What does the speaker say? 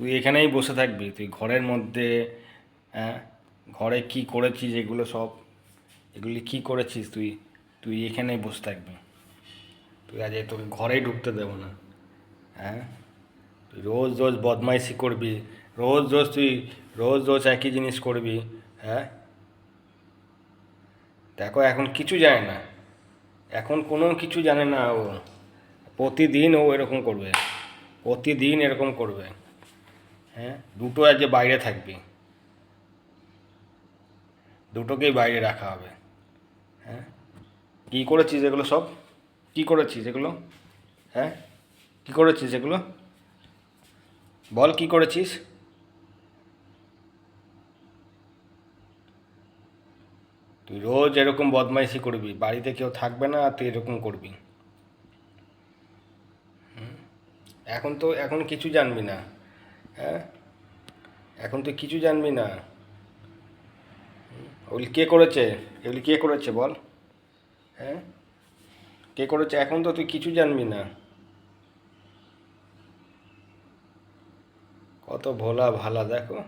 তুই এখানেই বসে থাকবি, তুই ঘরের মধ্যে। হ্যাঁ, ঘরে কি করেছিস এগুলো সব, এগুলি কি করেছিস তুই? তুই এখানেই বসে থাকবি, তুই আজ তোকে ঘরেই ঢুকতে দেবো না। হ্যাঁ, তুই রোজ রোজ বদমাইশি করবি, রোজ রোজ তুই রোজ রোজ একই জিনিস করবি। হ্যাঁ, দেখো এখন কিছু জানে না, এখন কোনো কিছু জানে না ও। প্রতিদিন ও এরকম করবে, প্রতিদিন এরকম করবে। হ্যাঁ, দুটো আজ বাইরে থাকবি, দুটোকেই বাইরে রাখা হবে। হ্যাঁ, কী করেছিস এগুলো সব? কী করেছিস এগুলো? হ্যাঁ, কী করেছিস এগুলো? বল কী করেছিস? তুই রোজ এরকম বদমাইশি করবি, বাড়িতে কেউ থাকবে না আর তুই এরকম করবি। এখন কিছু জানবি না। হ্যাঁ, এখন তুই কিছু জানবি না। ওগুলি কে করেছে? এগুলি কে করেছে বল? হ্যাঁ, কে করেছে? এখন তো তুই কিছু জানবি না। কত ভোলা ভালা দেখো।